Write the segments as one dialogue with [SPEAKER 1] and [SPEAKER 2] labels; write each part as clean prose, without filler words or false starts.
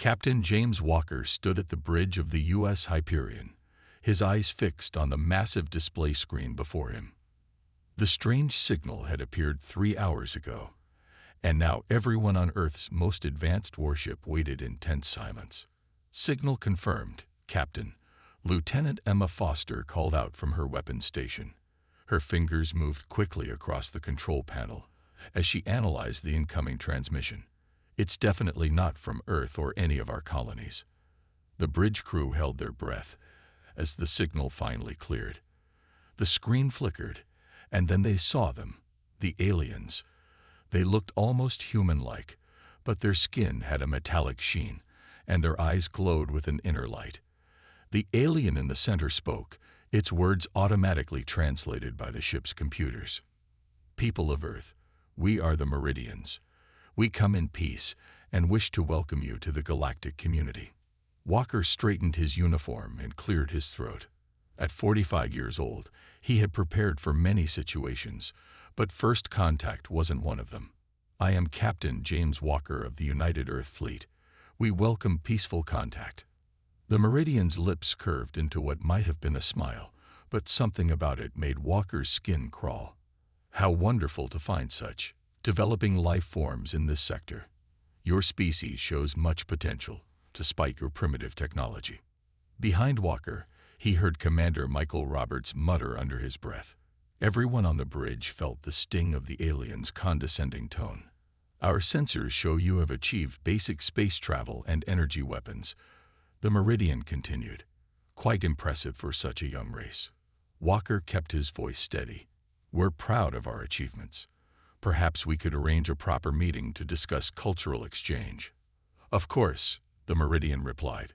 [SPEAKER 1] Captain James Walker stood at the bridge of the U.S. Hyperion, his eyes fixed on the massive display screen before him. The strange signal had appeared 3 hours ago, and now everyone on Earth's most advanced warship waited in tense silence. "Signal confirmed, Captain," Lieutenant Emma Foster called out from her weapons station. Her fingers moved quickly across the control panel as she analyzed the incoming transmission. "It's definitely not from Earth or any of our colonies." The bridge crew held their breath as the signal finally cleared. The screen flickered, and then they saw them, the aliens. They looked almost human-like, but their skin had a metallic sheen, and their eyes glowed with an inner light. The alien in the center spoke, its words automatically translated by the ship's computers. "People of Earth, we are the Meridians. We come in peace and wish to welcome you to the galactic community." Walker straightened his uniform and cleared his throat. At 45 years old, he had prepared for many situations, but first contact wasn't one of them. "I am Captain James Walker of the United Earth Fleet. We welcome peaceful contact." The Meridian's lips curved into what might have been a smile, but something about it made Walker's skin crawl. How wonderful to find such developing life forms in this sector. Your species shows much potential, despite your primitive technology. Behind Walker, he heard Commander Michael Roberts mutter under his breath. Everyone on the bridge felt the sting of the alien's condescending tone. "Our sensors show you have achieved basic space travel and energy weapons," the Meridian continued. "Quite impressive for such a young race." Walker kept his voice steady. "We're proud of our achievements. Perhaps we could arrange a proper meeting to discuss cultural exchange." "Of course," the Meridian replied.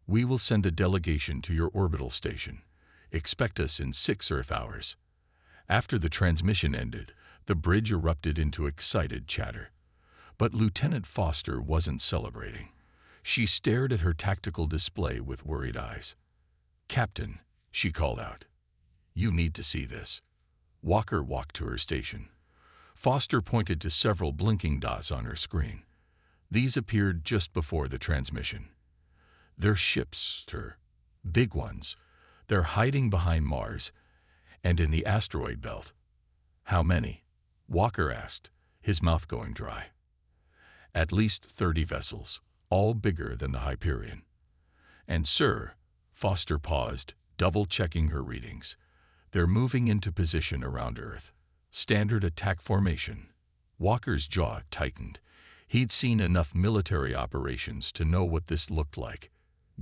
[SPEAKER 1] "We will send a delegation to your orbital station. Expect us in 6 Earth hours." After the transmission ended, the bridge erupted into excited chatter. But Lieutenant Foster wasn't celebrating. She stared at her tactical display with worried eyes. "Captain," she called out, "you need to see this." Walker walked to her station. Foster pointed to several blinking dots on her screen. These appeared just before the transmission. "They're ships, sir. Big ones. They're hiding behind Mars and in the asteroid belt." "How many?" Walker asked, his mouth going dry. "At least 30 vessels, all bigger than the Hyperion." "And sir," Foster paused, double-checking her readings, "they're moving into position around Earth. Standard attack formation." Walker's jaw tightened. He'd seen enough military operations to know what this looked like.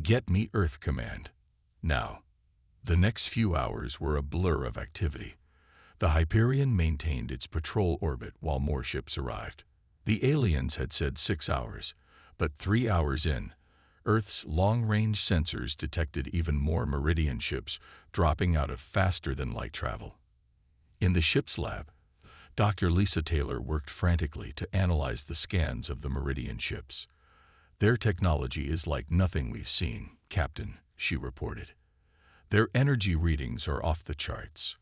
[SPEAKER 1] "Get me Earth Command. Now." The next few hours were a blur of activity. The Hyperion maintained its patrol orbit while more ships arrived. The aliens had said 6 hours, but 3 hours in, Earth's long-range sensors detected even more Meridian ships dropping out of faster-than-light travel. In the ship's lab, Dr. Lisa Taylor worked frantically to analyze the scans of the Meridian ships. "Their technology is like nothing we've seen, Captain," she reported. "Their energy readings are off the charts.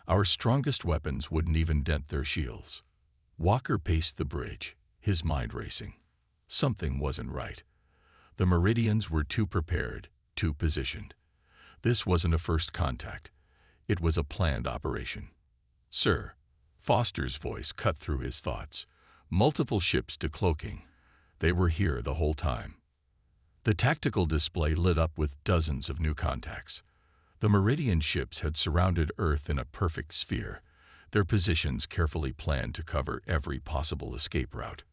[SPEAKER 1] Our strongest weapons wouldn't even dent their shields." Walker paced the bridge, his mind racing. Something wasn't right. The Meridians were too prepared, too positioned. This wasn't a first contact. It was a planned operation. "Sir," Foster's voice cut through his thoughts. "Multiple ships decloaking. They were here the whole time." The tactical display lit up with dozens of new contacts. The Meridian ships had surrounded Earth in a perfect sphere, their positions carefully planned to cover every possible escape route.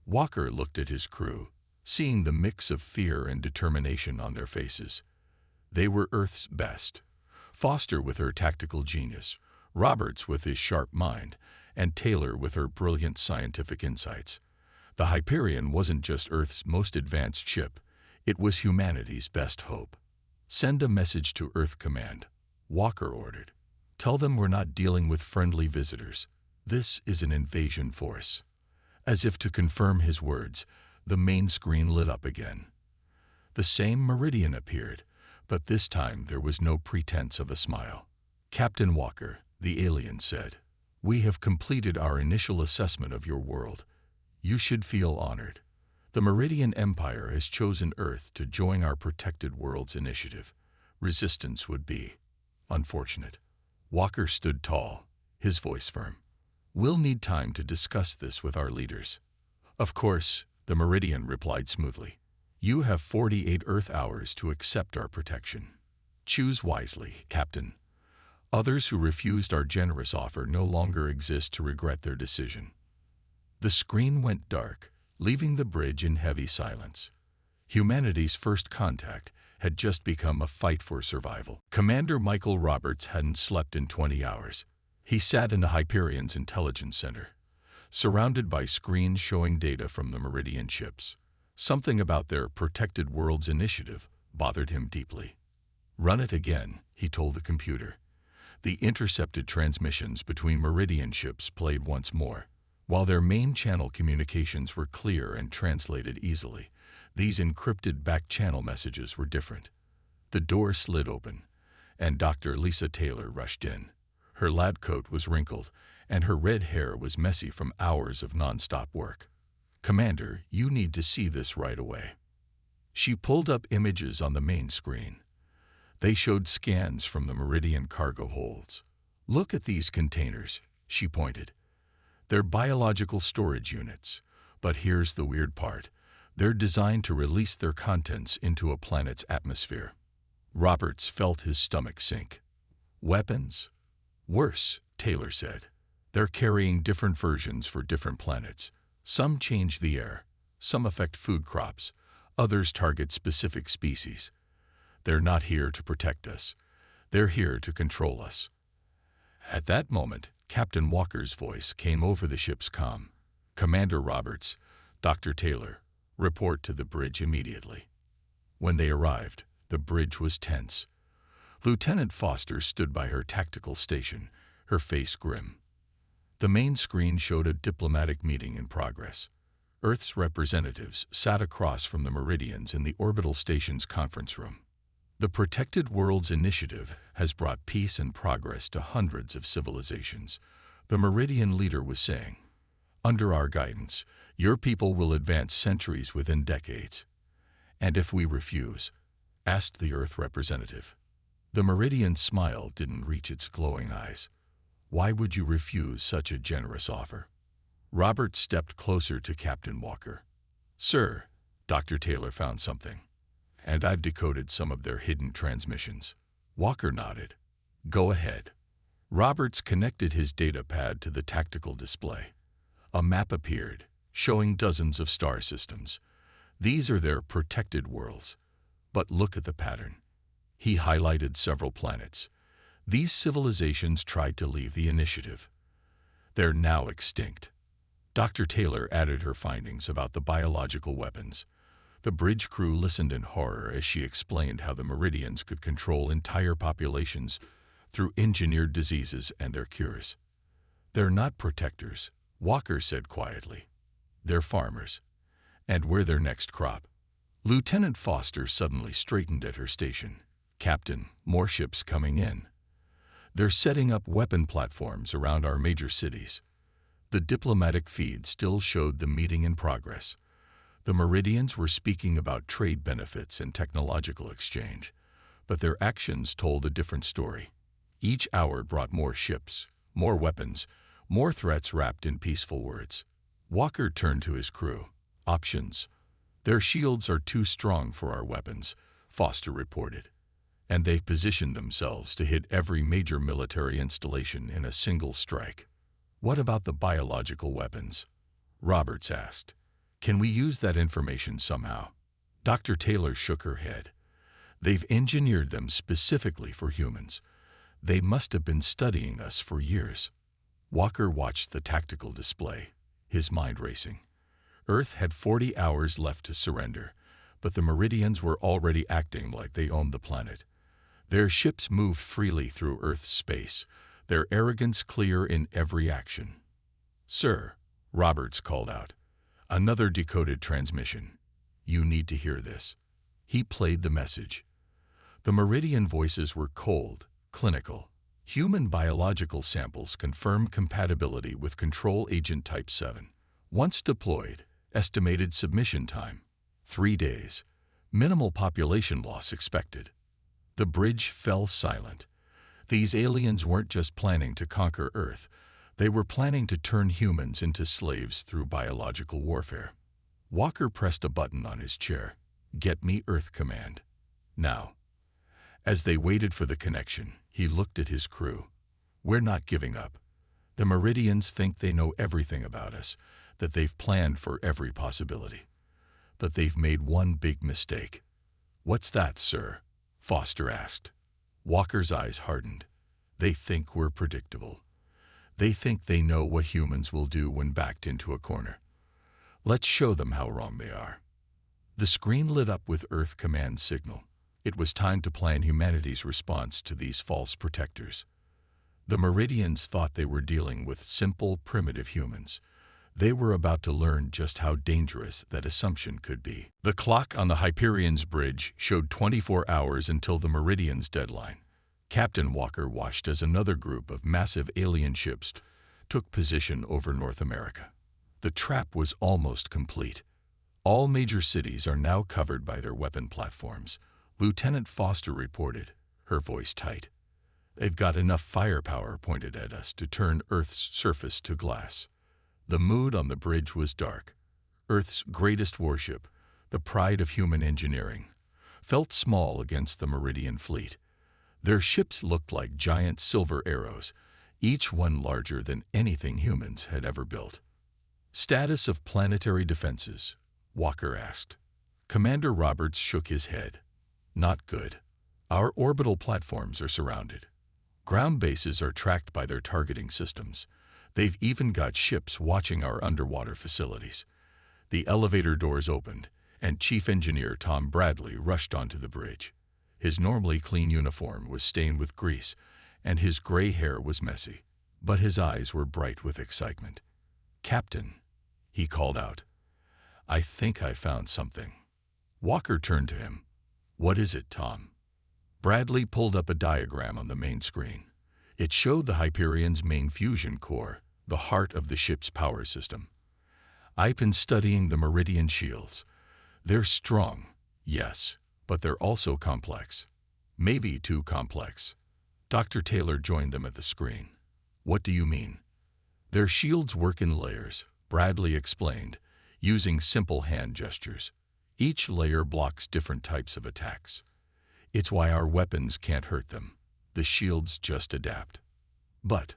[SPEAKER 1] Walker looked at his crew, seeing the mix of fear and determination on their faces. They were Earth's best. Foster with her tactical genius, Roberts with his sharp mind, and Taylor with her brilliant scientific insights. The Hyperion wasn't just Earth's most advanced ship, it was humanity's best hope. "Send a message to Earth Command," Walker ordered. "Tell them we're not dealing with friendly visitors. This is an invasion force." As if to confirm his words, the main screen lit up again. The same Meridian appeared, but this time there was no pretense of a smile. "Captain Walker," the alien said, "we have completed our initial assessment of your world. You should feel honored. The Meridian Empire has chosen Earth to join our Protected Worlds initiative. Resistance would be unfortunate. Walker stood tall, his voice firm. We'll need time to discuss this with our leaders. Of course, the Meridian replied smoothly. You have 48 Earth hours to accept our protection. Choose wisely, Captain. Others who refused our generous offer no longer exist to regret their decision. The screen went dark, leaving the bridge in heavy silence. Humanity's first contact had just become a fight for survival. Commander Michael Roberts hadn't slept in 20 hours. He sat in the Hyperion's intelligence center, surrounded by screens showing data from the Meridian ships. Something about their Protected Worlds initiative bothered him deeply. Run it again, he told the computer. The intercepted transmissions between Meridian ships played once more. While their main channel communications were clear and translated easily, these encrypted back-channel messages were different. The door slid open, and Dr. Lisa Taylor rushed in. Her lab coat was wrinkled, and her red hair was messy from hours of non-stop work. Commander, you need to see this right away. She pulled up images on the main screen. They showed scans from the Meridian cargo holds. Look at these containers, she pointed. They're biological storage units, but here's the weird part. They're designed to release their contents into a planet's atmosphere. Roberts felt his stomach sink. Weapons? Worse, Taylor said. They're carrying different versions for different planets. Some change the air, some affect food crops, others target specific species. They're not here to protect us. They're here to control us. At that moment, Captain Walker's voice came over the ship's comm. Commander Roberts, Dr. Taylor, report to the bridge immediately. When they arrived, the bridge was tense. Lieutenant Foster stood by her tactical station, her face grim. The main screen showed a diplomatic meeting in progress. Earth's representatives sat across from the Meridians in the orbital station's conference room. The Protected Worlds Initiative has brought peace and progress to hundreds of civilizations, the Meridian leader was saying. Under our guidance, your people will advance centuries within decades. And if we refuse? Asked the Earth representative. The Meridian smile didn't reach its glowing eyes. Why would you refuse such a generous offer? Robert stepped closer to Captain Walker. Sir, Dr. Taylor found something. And I've decoded some of their hidden transmissions. Walker nodded. Go ahead. Roberts connected his data pad to the tactical display. A map appeared, showing dozens of star systems. These are their protected worlds. But look at the pattern. He highlighted several planets. These civilizations tried to leave the initiative. They're now extinct. Dr. Taylor added her findings about the biological weapons. The bridge crew listened in horror as she explained how the Meridians could control entire populations through engineered diseases and their cures. They're not protectors, Walker said quietly. They're farmers. And we're their next crop. Lieutenant Foster suddenly straightened at her station. Captain, more ships coming in. They're setting up weapon platforms around our major cities. The diplomatic feed still showed the meeting in progress. The Meridians were speaking about trade benefits and technological exchange, but their actions told a different story. Each hour brought more ships, more weapons, more threats wrapped in peaceful words. Walker turned to his crew. Options. Their shields are too strong for our weapons, Foster reported, and they've positioned themselves to hit every major military installation in a single strike. What about the biological weapons? Roberts asked. Can we use that information somehow? Dr. Taylor shook her head. They've engineered them specifically for humans. They must have been studying us for years. Walker watched the tactical display, his mind racing. Earth had 40 hours left to surrender, but the Meridians were already acting like they owned the planet. Their ships moved freely through Earth's space, their arrogance clear in every action. Sir, Roberts called out. Another decoded transmission. You need to hear this. He played the message. The Meridian voices were cold, clinical. Human biological samples confirm compatibility with Control Agent Type 7. Once deployed, Estimated submission time, 3 days. Minimal population loss expected. The bridge fell silent. These aliens weren't just planning to conquer Earth. They were planning to turn humans into slaves through biological warfare. Walker pressed a button on his chair. Get me Earth command. Now. As they waited for the connection, he looked at his crew. We're not giving up. The Meridians think they know everything about us, that they've planned for every possibility. But they've made one big mistake. What's that, sir? Foster asked. Walker's eyes hardened. They think we're predictable. They think they know what humans will do when backed into a corner. Let's show them how wrong they are. The screen lit up with Earth command signal. It was time to plan humanity's response to these false protectors. The Meridians thought they were dealing with simple, primitive humans. They were about to learn just how dangerous that assumption could be. The clock on the Hyperion's bridge showed 24 hours until the Meridian's deadline. Captain Walker watched as another group of massive alien ships took position over North America. The trap was almost complete. All major cities are now covered by their weapon platforms. Lieutenant Foster reported, her voice tight. They've got enough firepower pointed at us to turn Earth's surface to glass. The mood on the bridge was dark. Earth's greatest warship, the pride of human engineering, felt small against the Meridian fleet. Their ships looked like giant silver arrows, each one larger than anything humans had ever built. Status of planetary defenses, Walker asked. Commander Roberts shook his head. Not good. Our orbital platforms are surrounded. Ground bases are tracked by their targeting systems. They've even got ships watching our underwater facilities. The elevator doors opened, and Chief Engineer Tom Bradley rushed onto the bridge. His normally clean uniform was stained with grease, and his gray hair was messy, but his eyes were bright with excitement. Captain, he called out. I think I found something. Walker turned to him. What is it, Tom? Bradley pulled up a diagram on the main screen. It showed the Hyperion's main fusion core, the heart of the ship's power system. I've been studying the Meridian shields. They're strong, yes, but they're also complex. Maybe too complex. Dr. Taylor joined them at the screen. What do you mean? Their shields work in layers, Bradley explained, using simple hand gestures. Each layer blocks different types of attacks. It's why our weapons can't hurt them. The shields just adapt. But,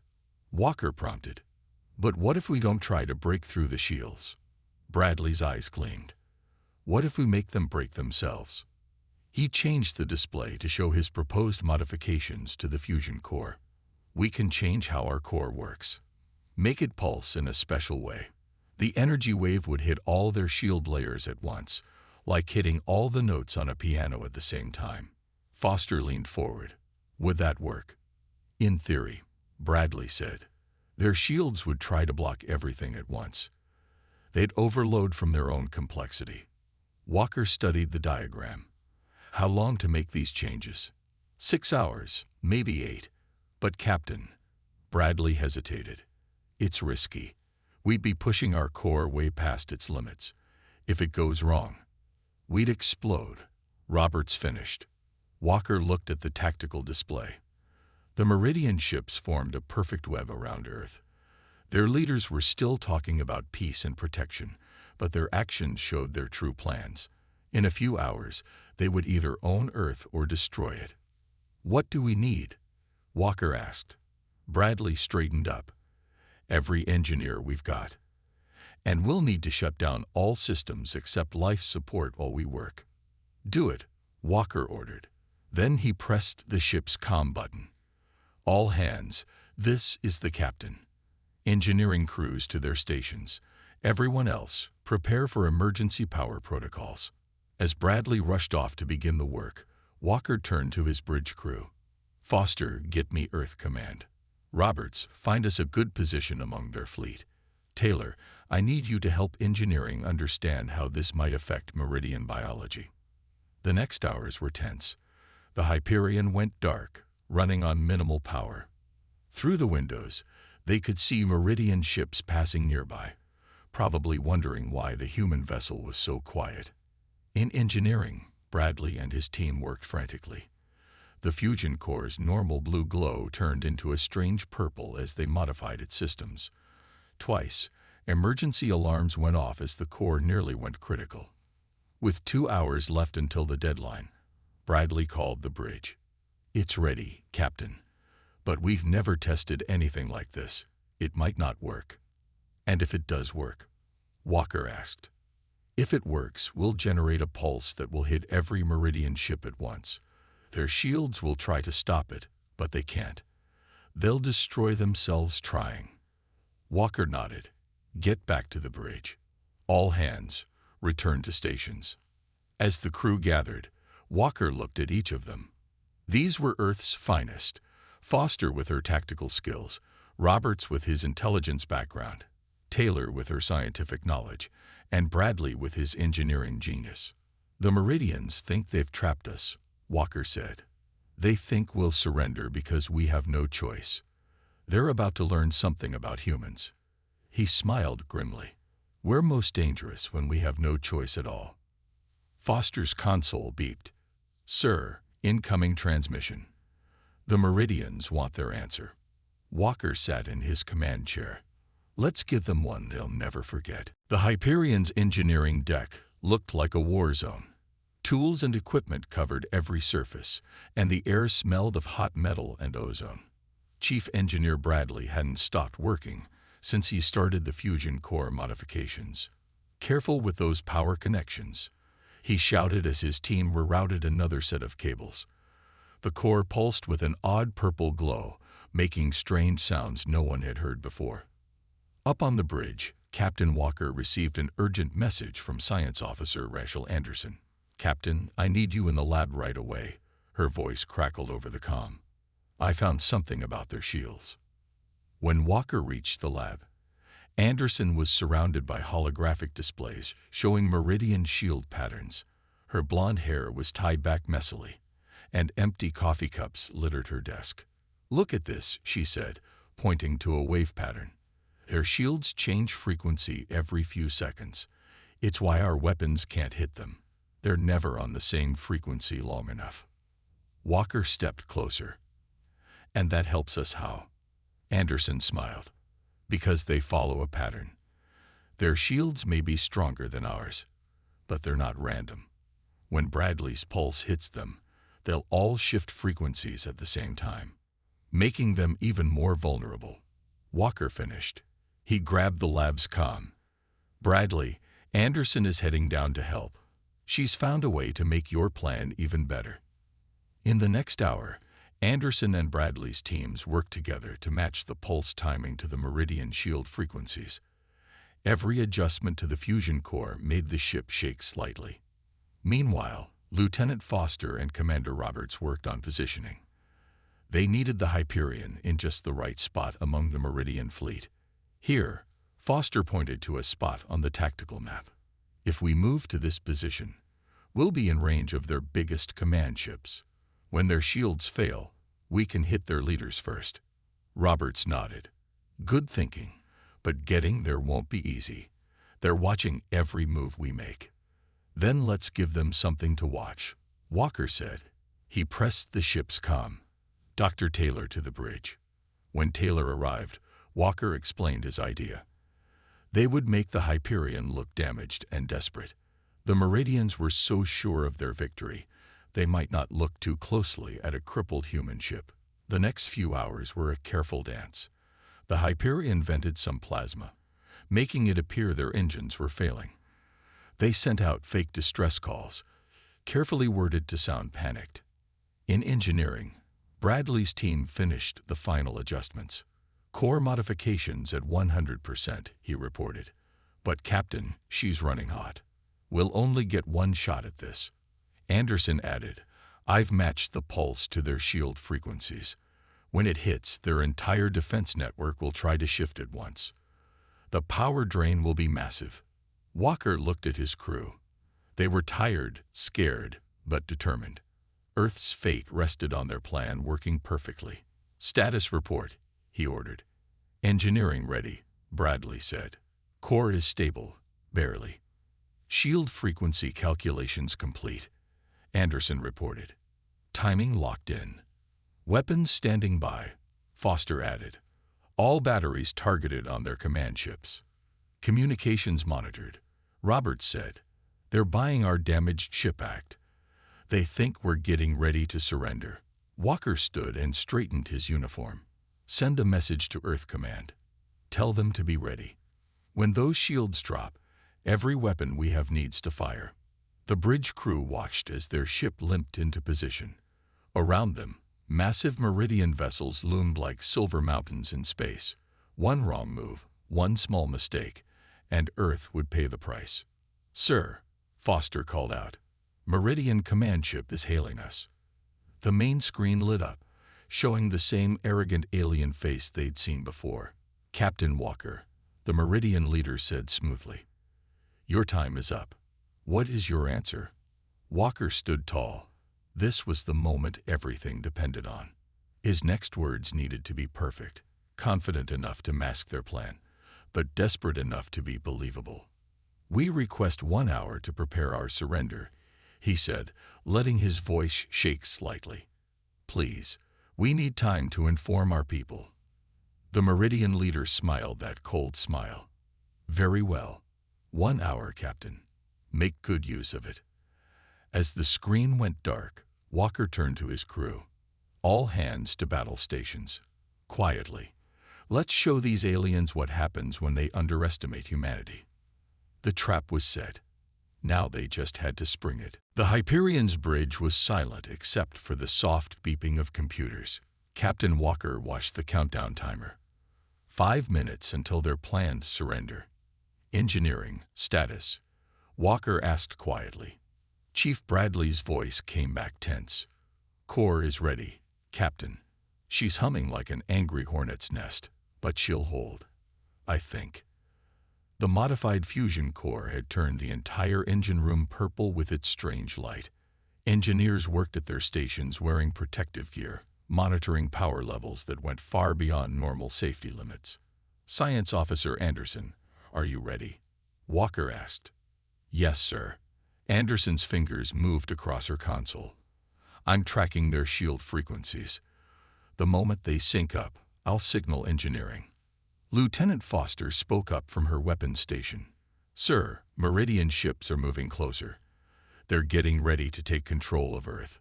[SPEAKER 1] Walker prompted, but what if we don't try to break through the shields? Bradley's eyes gleamed. What if we make them break themselves? He changed the display to show his proposed modifications to the fusion core. We can change how our core works. Make it pulse in a special way. The energy wave would hit all their shield layers at once, like hitting all the notes on a piano at the same time. Foster leaned forward. Would that work? In theory, Bradley said. Their shields would try to block everything at once. They'd overload from their own complexity. Walker studied the diagram. How long to make these changes? 6 hours, maybe 8. But Captain, Bradley hesitated. It's risky. We'd be pushing our core way past its limits. If it goes wrong, we'd explode. Roberts finished. Walker looked at the tactical display. The Meridian ships formed a perfect web around Earth. Their leaders were still talking about peace and protection, but their actions showed their true plans. In a few hours, they would either own Earth or destroy it. What do we need? Walker asked. Bradley straightened up. Every engineer we've got. And we'll need to shut down all systems except life support while we work. Do it, Walker ordered. Then he pressed the ship's comm button. All hands, this is the captain. Engineering crews to their stations. Everyone else, prepare for emergency power protocols. As Bradley rushed off to begin the work, Walker turned to his bridge crew. Foster, get me Earth command. Roberts, find us a good position among their fleet. Taylor, I need you to help engineering understand how this might affect Meridian biology. The next hours were tense. The Hyperion went dark, running on minimal power. Through the windows, they could see Meridian ships passing nearby. probably wondering why the human vessel was so quiet. In engineering, Bradley and his team worked frantically. The fusion core's normal blue glow turned into a strange purple as they modified its systems. Twice, emergency alarms went off as the core nearly went critical. With 2 hours left until the deadline, Bradley called the bridge. "It's ready, Captain. But we've never tested anything like this. It might not work." "And if it does work?" Walker asked. "If it works, we'll generate a pulse that will hit every Meridian ship at once. Their shields will try to stop it, but they can't. They'll destroy themselves trying." Walker nodded. "Get back to the bridge. All hands, return to stations." As the crew gathered, Walker looked at each of them. These were Earth's finest: Foster with her tactical skills, Roberts with his intelligence background, Taylor with her scientific knowledge, and Bradley with his engineering genius. "The Meridians think they've trapped us," Walker said. "They think we'll surrender because we have no choice. They're about to learn something about humans." He smiled grimly. "We're most dangerous when we have no choice at all." Foster's console beeped. "Sir, incoming transmission. The Meridians want their answer." Walker sat in his command chair. "Let's give them one they'll never forget." The Hyperion's engineering deck looked like a war zone. Tools and equipment covered every surface, and the air smelled of hot metal and ozone. Chief Engineer Bradley hadn't stopped working since he started the fusion core modifications. "Careful with those power connections," he shouted as his team rerouted another set of cables. The core pulsed with an odd purple glow, making strange sounds no one had heard before. Up on the bridge, Captain Walker received an urgent message from Science Officer Rachel Anderson. "Captain, I need you in the lab right away." Her voice crackled over the comm. "I found something about their shields." When Walker reached the lab, Anderson was surrounded by holographic displays showing Meridian shield patterns. Her blonde hair was tied back messily, and empty coffee cups littered her desk. "Look at this," she said, pointing to a wave pattern. "Their shields change frequency every few seconds. It's why our weapons can't hit them. They're never on the same frequency long enough." Walker stepped closer. "And that helps us how?" Anderson smiled. "Because they follow a pattern. Their shields may be stronger than ours, but they're not random. When Bradley's pulse hits them, they'll all shift frequencies at the same time, making them even more vulnerable." Walker finished. He grabbed the lab's comm. "Bradley, Anderson is heading down to help. She's found a way to make your plan even better." In the next hour, Anderson and Bradley's teams worked together to match the pulse timing to the Meridian shield frequencies. Every adjustment to the fusion core made the ship shake slightly. Meanwhile, Lieutenant Foster and Commander Roberts worked on positioning. They needed the Hyperion in just the right spot among the Meridian fleet. "Here," Foster pointed to a spot on the tactical map. "If we move to this position, we'll be in range of their biggest command ships. When their shields fail, we can hit their leaders first." Roberts nodded. "Good thinking, but getting there won't be easy. They're watching every move we make." "Then let's give them something to watch," Walker said. He pressed the ship's comm. "Dr. Taylor to the bridge." When Taylor arrived, Walker explained his idea. They would make the Hyperion look damaged and desperate. The Meridians were so sure of their victory, they might not look too closely at a crippled human ship. The next few hours were a careful dance. The Hyperion vented some plasma, making it appear their engines were failing. They sent out fake distress calls, carefully worded to sound panicked. In engineering, Bradley's team finished the final adjustments. "Core modifications at 100%, he reported. "But Captain, she's running hot. We'll only get one shot at this." Anderson added, "I've matched the pulse to their shield frequencies. When it hits, their entire defense network will try to shift at once. The power drain will be massive." Walker looked at his crew. They were tired, scared, but determined. Earth's fate rested on their plan working perfectly. "Status report," he ordered. "Engineering ready," Bradley said. Core is stable, barely. Shield frequency calculations complete, Anderson reported. Timing locked in. Weapons standing by, Foster added. All batteries targeted on their command ships. Communications monitored, Roberts said. They're buying our damaged ship act. They think we're getting ready to surrender. Walker stood and straightened his uniform. Send a message to Earth Command. Tell them to be ready. When those shields drop, every weapon we have needs to fire. The bridge crew watched as their ship limped into position. Around them, massive Meridian vessels loomed like silver mountains in space. One wrong move, one small mistake, and Earth would pay the price. Sir, Foster called out. Meridian command ship is hailing us. The main screen lit up, showing the same arrogant alien face they'd seen before. Captain Walker, the Meridian leader said smoothly. Your time is up. What is your answer? Walker stood tall. This was the moment everything depended on. His next words needed to be perfect, confident enough to mask their plan, but desperate enough to be believable. We request 1 hour to prepare our surrender, he said, letting his voice shake slightly. Please, we need time to inform our people. The Meridian leader smiled that cold smile. Very well. 1 hour, Captain. Make good use of it. As the screen went dark, Walker turned to his crew. All hands to battle stations. Quietly. Let's show these aliens what happens when they underestimate humanity. The trap was set. Now they just had to spring it. The Hyperion's bridge was silent except for the soft beeping of computers. Captain Walker watched the countdown timer. 5 minutes until their planned surrender. Engineering, status. Walker asked quietly. Chief Bradley's voice came back tense. Core is ready, Captain. She's humming like an angry hornet's nest, but she'll hold. I think. The modified fusion core had turned the entire engine room purple with its strange light. Engineers worked at their stations wearing protective gear, monitoring power levels that went far beyond normal safety limits. Science Officer Anderson, are you ready? Walker asked. Yes, sir. Anderson's fingers moved across her console. I'm tracking their shield frequencies. The moment they sync up, I'll signal engineering. Lieutenant Foster spoke up from her weapons station. Sir, Meridian ships are moving closer. They're getting ready to take control of Earth.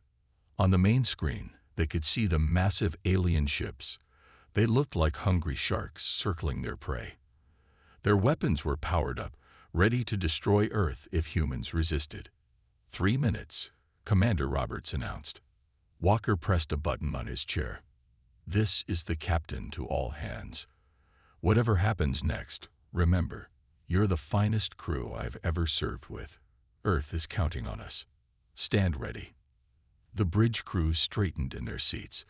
[SPEAKER 1] On the main screen, they could see the massive alien ships. They looked like hungry sharks circling their prey. Their weapons were powered up, ready to destroy Earth if humans resisted. 3 minutes, Commander Roberts announced. Walker pressed a button on his chair. This is the captain to all hands. Whatever happens next, remember, you're the finest crew I've ever served with. Earth is counting on us. Stand ready. The bridge crew straightened in their seats.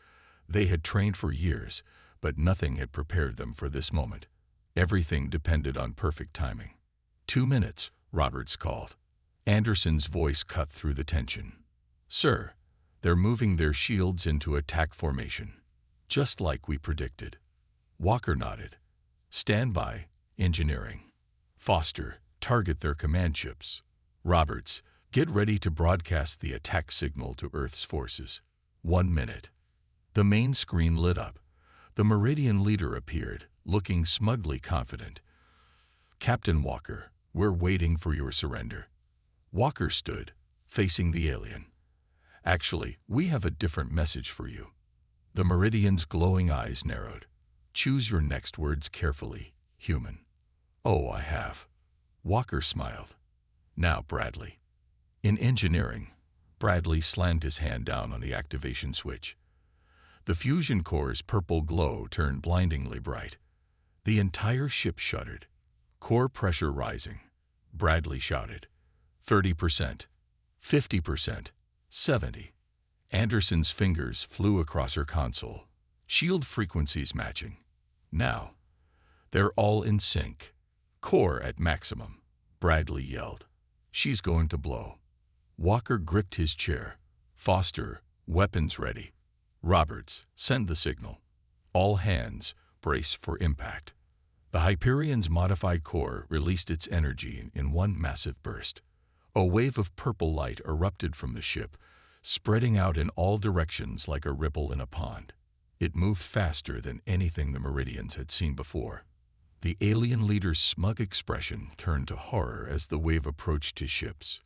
[SPEAKER 1] They had trained for years, but nothing had prepared them for this moment. Everything depended on perfect timing. 2 minutes, Roberts called. Anderson's voice cut through the tension. Sir, they're moving their shields into attack formation, just like we predicted. Walker nodded. Stand by, engineering. Foster, target their command ships. Roberts, get ready to broadcast the attack signal to Earth's forces. 1 minute. The main screen lit up. The Meridian leader appeared, looking smugly confident. Captain Walker, we're waiting for your surrender. Walker stood, facing the alien. Actually, we have a different message for you. The Meridian's glowing eyes narrowed. Choose your next words carefully, human. Oh, I have. Walker smiled. Now, Bradley. In engineering, Bradley slammed his hand down on the activation switch. The fusion core's purple glow turned blindingly bright. The entire ship shuddered. Core pressure rising. Bradley shouted. 30%. 50%. 70. Anderson's fingers flew across her console. Shield frequencies matching. Now, they're all in sync. Core at maximum. Bradley yelled. She's going to blow. Walker gripped his chair. Foster, weapons ready. Roberts, send the signal. All hands, brace for impact. The Hyperion's modified core released its energy in one massive burst. A wave of purple light erupted from the ship, spreading out in all directions like a ripple in a pond. It moved faster than anything the Meridians had seen before. The alien leader's smug expression turned to horror as the wave approached his ships.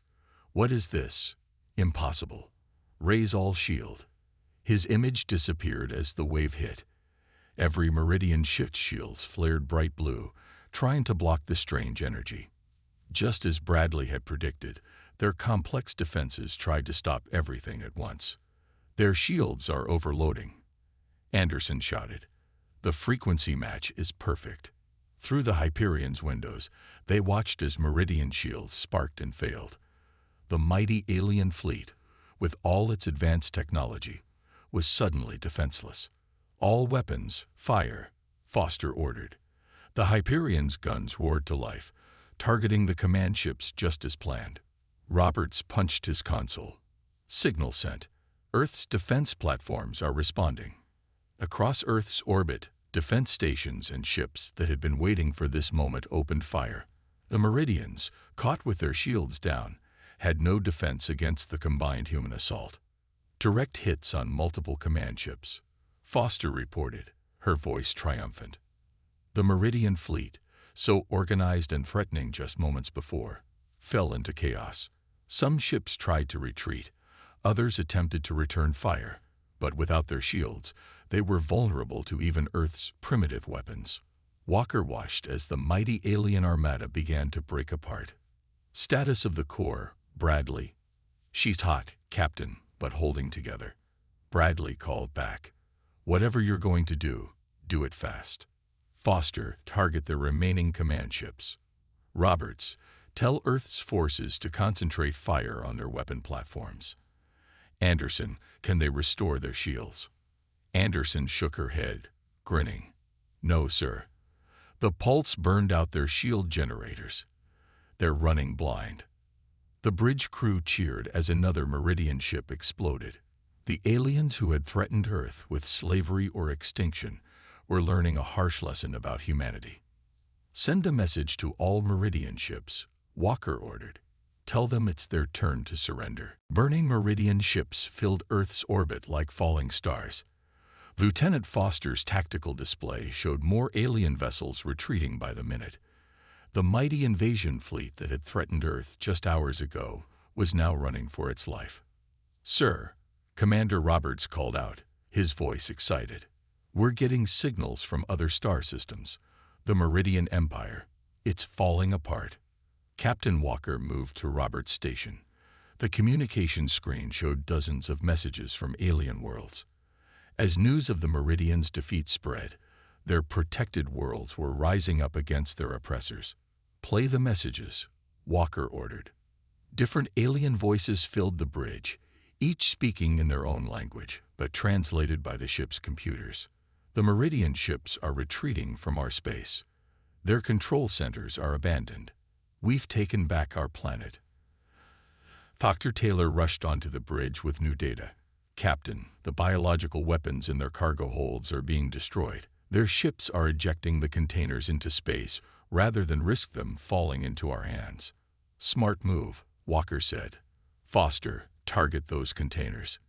[SPEAKER 1] "What is this? Impossible. Raise all shield." His image disappeared as the wave hit. Every Meridian ship's shields flared bright blue, trying to block the strange energy. Just as Bradley had predicted, their complex defenses tried to stop everything at once. "Their shields are overloading," Anderson shouted. "The frequency match is perfect." Through the Hyperion's windows, they watched as Meridian shields sparked and failed. The mighty alien fleet, with all its advanced technology, was suddenly defenseless. "All weapons, fire," Foster ordered. The Hyperion's guns roared to life, targeting the command ships just as planned. Roberts punched his console. "Signal sent. Earth's defense platforms are responding." Across Earth's orbit, defense stations and ships that had been waiting for this moment opened fire. The Meridians, caught with their shields down, had no defense against the combined human assault. Direct hits on multiple command ships, Foster reported, her voice triumphant. The Meridian fleet, so organized and threatening just moments before, fell into chaos. Some ships tried to retreat, others attempted to return fire, but without their shields, they were vulnerable to even Earth's primitive weapons. Walker watched as the mighty alien armada began to break apart. Status of the core, Bradley. "She's hot, Captain, but holding together." Bradley called back. "Whatever you're going to do it fast." Foster, target the remaining command ships. Roberts, tell Earth's forces to concentrate fire on their weapon platforms. Anderson, can they restore their shields? Anderson shook her head, grinning. "No, sir. The pulse burned out their shield generators. They're running blind." The bridge crew cheered as another Meridian ship exploded. The aliens who had threatened Earth with slavery or extinction were learning a harsh lesson about humanity. "Send a message to all Meridian ships," Walker ordered. "Tell them it's their turn to surrender." Burning Meridian ships filled Earth's orbit like falling stars. Lieutenant Foster's tactical display showed more alien vessels retreating by the minute. The mighty invasion fleet that had threatened Earth just hours ago was now running for its life. "Sir," Commander Roberts called out, his voice excited. "We're getting signals from other star systems. The Meridian Empire. It's falling apart." Captain Walker moved to Roberts' station. The communication screen showed dozens of messages from alien worlds. As news of the Meridians' defeat spread, their protected worlds were rising up against their oppressors. "Play the messages," Walker ordered. Different alien voices filled the bridge, each speaking in their own language, but translated by the ship's computers. "The Meridian ships are retreating from our space. Their control centers are abandoned. We've taken back our planet." Dr. Taylor rushed onto the bridge with new data. "Captain, the biological weapons in their cargo holds are being destroyed. Their ships are ejecting the containers into space rather than risk them falling into our hands." "Smart move," Walker said. "Foster, target those containers.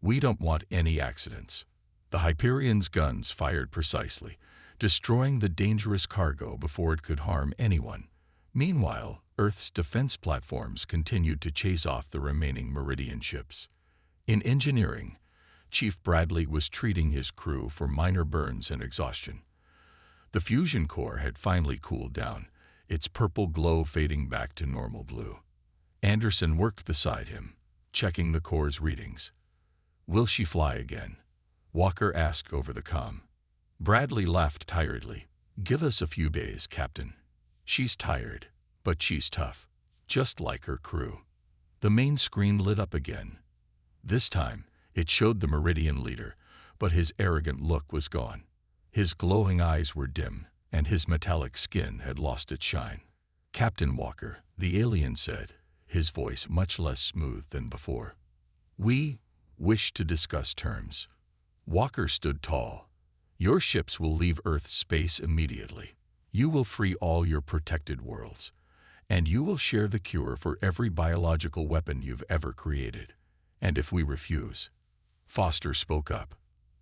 [SPEAKER 1] We don't want any accidents." The Hyperion's guns fired precisely, destroying the dangerous cargo before it could harm anyone. Meanwhile, Earth's defense platforms continued to chase off the remaining Meridian ships. In engineering, Chief Bradley was treating his crew for minor burns and exhaustion. The fusion core had finally cooled down, its purple glow fading back to normal blue. Anderson worked beside him, checking the core's readings. "Will she fly again?" Walker asked over the comm. Bradley laughed tiredly. "Give us a few days, Captain. She's tired, but she's tough, just like her crew." The main screen lit up again. This time, it showed the Meridian leader, but his arrogant look was gone. His glowing eyes were dim, and his metallic skin had lost its shine. "Captain Walker," the alien said, his voice much less smooth than before. "We wish to discuss terms." Walker stood tall. "Your ships will leave Earth's space immediately. You will free all your protected worlds, and you will share the cure for every biological weapon you've ever created. And if we refuse, Foster spoke up.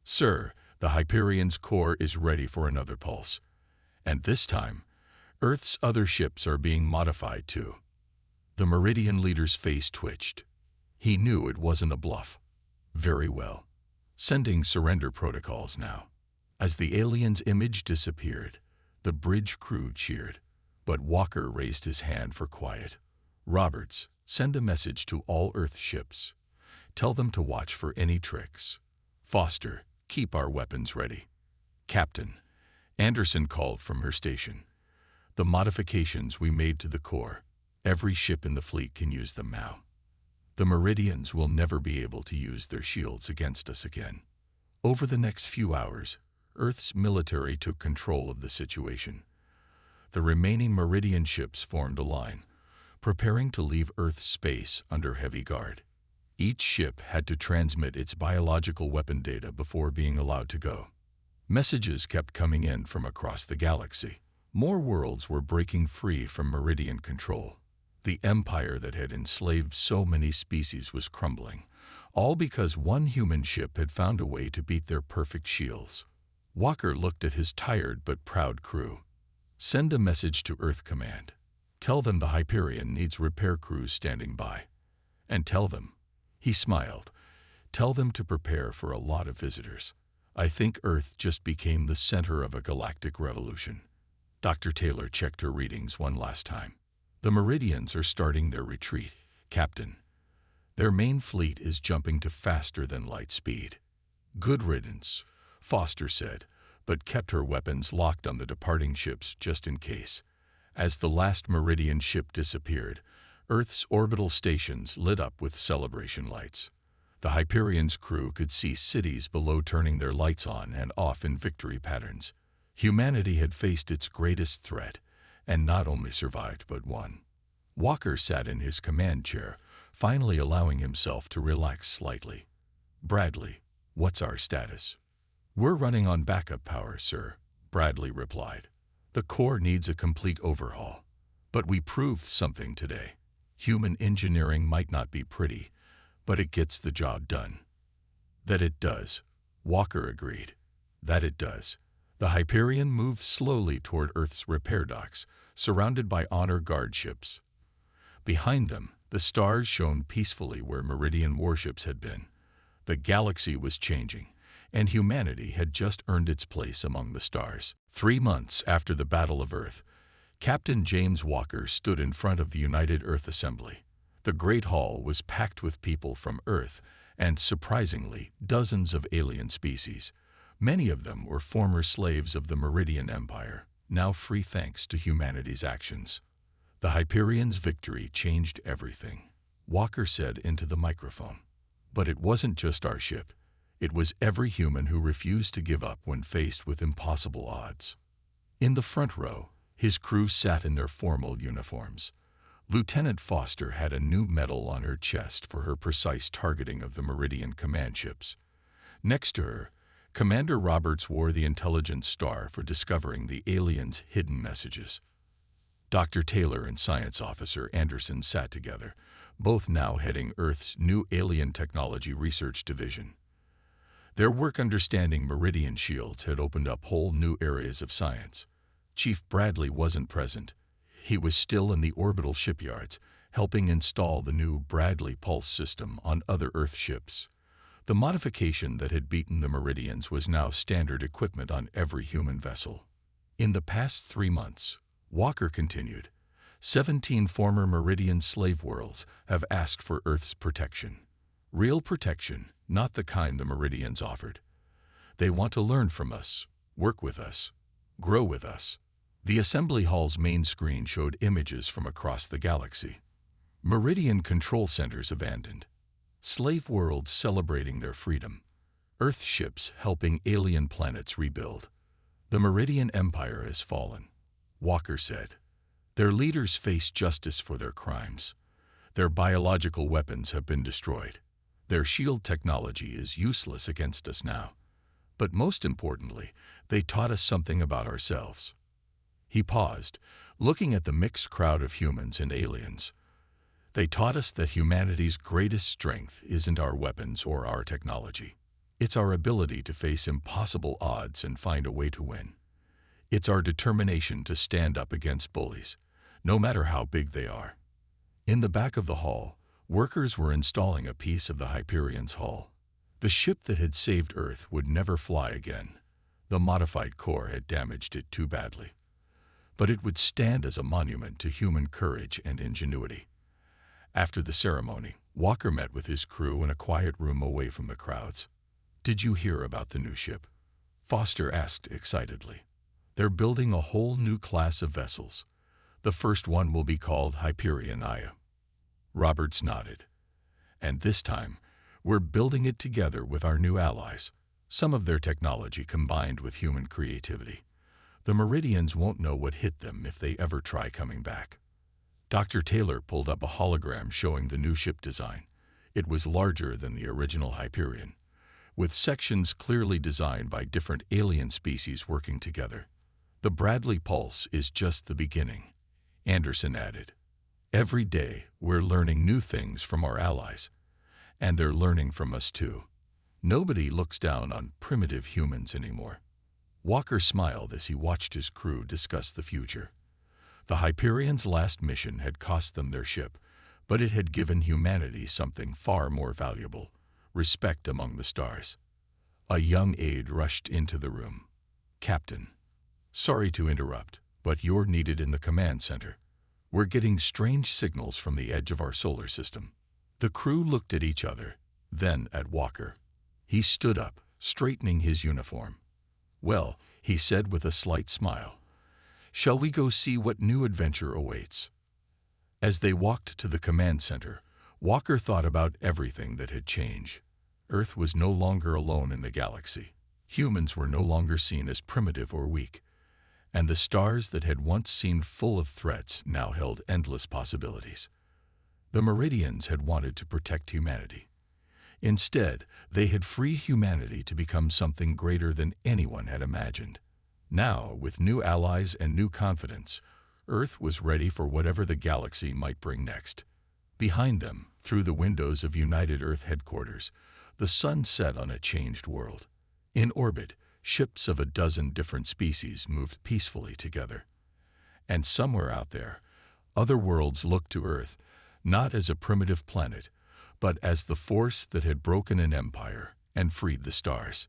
[SPEAKER 1] Sir, the Hyperion's core is ready for another pulse. And this time, Earth's other ships are being modified too. The Meridian leader's face twitched. He knew it wasn't a bluff. Very well. Sending surrender protocols now. As the alien's image disappeared, the bridge crew cheered. But Walker raised his hand for quiet. Roberts, send a message to all Earth ships. Tell them to watch for any tricks. Foster, keep our weapons ready. Captain, Anderson called from her station. The modifications we made to the core, every ship in the fleet can use them now. The Meridians will never be able to use their shields against us again. Over the next few hours, Earth's military took control of the situation. The remaining Meridian ships formed a line, preparing to leave Earth's space under heavy guard. Each ship had to transmit its biological weapon data before being allowed to go. Messages kept coming in from across the galaxy. More worlds were breaking free from Meridian control. The empire that had enslaved so many species was crumbling, all because one human ship had found a way to beat their perfect shields. Walker looked at his tired but proud crew. Send a message to Earth Command. Tell them the Hyperion needs repair crews standing by. And tell them, he smiled, tell them to prepare for a lot of visitors. I think Earth just became the center of a galactic revolution. Dr. Taylor checked her readings one last time. The Meridians are starting their retreat, Captain. Their main fleet is jumping to faster than light speed. Good riddance, Foster said, but kept her weapons locked on the departing ships just in case. As the last Meridian ship disappeared, Earth's orbital stations lit up with celebration lights. The Hyperion's crew could see cities below turning their lights on and off in victory patterns. Humanity had faced its greatest threat, and not only survived but won. Walker sat in his command chair, finally allowing himself to relax slightly. Bradley, what's our status? We're running on backup power, sir, Bradley replied. The core needs a complete overhaul. But we proved something today. Human engineering might not be pretty, but it gets the job done. That it does, Walker agreed. That it does. The Hyperion moved slowly toward Earth's repair docks, surrounded by honor guard ships. Behind them, the stars shone peacefully where Meridian warships had been. The galaxy was changing, and humanity had just earned its place among the stars. 3 months after the Battle of Earth, Captain James Walker stood in front of the United Earth Assembly. The Great Hall was packed with people from Earth and, surprisingly, dozens of alien species. Many of them were former slaves of the Meridian Empire, now free thanks to humanity's actions. The Hyperion's victory changed everything, Walker said into the microphone. But it wasn't just our ship. It was every human who refused to give up when faced with impossible odds. In the front row, his crew sat in their formal uniforms. Lieutenant Foster had a new medal on her chest for her precise targeting of the Meridian command ships. Next to her, Commander Roberts wore the Intelligence Star for discovering the aliens' hidden messages. Dr. Taylor and Science Officer Anderson sat together, both now heading Earth's new Alien Technology Research Division. Their work understanding Meridian shields had opened up whole new areas of science. Chief Bradley wasn't present. He was still in the orbital shipyards, helping install the new Bradley Pulse system on other Earth ships. The modification that had beaten the Meridians was now standard equipment on every human vessel. In the past 3 months, Walker continued, 17 former Meridian slave worlds have asked for Earth's protection. Real protection, not the kind the Meridians offered. They want to learn from us, work with us, grow with us. The assembly hall's main screen showed images from across the galaxy. Meridian control centers abandoned. Slave worlds celebrating their freedom. Earth ships helping alien planets rebuild. The Meridian Empire has fallen, Walker said. Their leaders face justice for their crimes. Their biological weapons have been destroyed. Their shield technology is useless against us now. But most importantly, they taught us something about ourselves. He paused, looking at the mixed crowd of humans and aliens. They taught us that humanity's greatest strength isn't our weapons or our technology. It's our ability to face impossible odds and find a way to win. It's our determination to stand up against bullies, no matter how big they are. In the back of the hall, workers were installing a piece of the Hyperion's hull. The ship that had saved Earth would never fly again. The modified core had damaged it too badly. But it would stand as a monument to human courage and ingenuity. After the ceremony, Walker met with his crew in a quiet room away from the crowds. "Did you hear about the new ship?" Foster asked excitedly. "They're building a whole new class of vessels. The first one will be called Hyperion Aya." Roberts nodded. "And this time, we're building it together with our new allies, some of their technology combined with human creativity. The Meridians won't know what hit them if they ever try coming back." Dr. Taylor pulled up a hologram showing the new ship design. It was larger than the original Hyperion, with sections clearly designed by different alien species working together. "The Bradley Pulse is just the beginning," Anderson added. "Every day, we're learning new things from our allies, and they're learning from us too. Nobody looks down on primitive humans anymore." Walker smiled as he watched his crew discuss the future. The Hyperion's last mission had cost them their ship, but it had given humanity something far more valuable: respect among the stars. A young aide rushed into the room. "Captain, sorry to interrupt, but you're needed in the command center. We're getting strange signals from the edge of our solar system." The crew looked at each other, then at Walker. He stood up, straightening his uniform. "Well," he said with a slight smile, "shall we go see what new adventure awaits?" As they walked to the command center, Walker thought about everything that had changed. Earth was no longer alone in the galaxy. Humans were no longer seen as primitive or weak, and the stars that had once seemed full of threats now held endless possibilities. The Meridians had wanted to protect humanity. Instead, they had freed humanity to become something greater than anyone had imagined. Now, with new allies and new confidence, Earth was ready for whatever the galaxy might bring next. Behind them, through the windows of United Earth headquarters, the sun set on a changed world. In orbit, ships of a dozen different species moved peacefully together. And somewhere out there, other worlds looked to Earth, not as a primitive planet, but as the force that had broken an empire and freed the stars.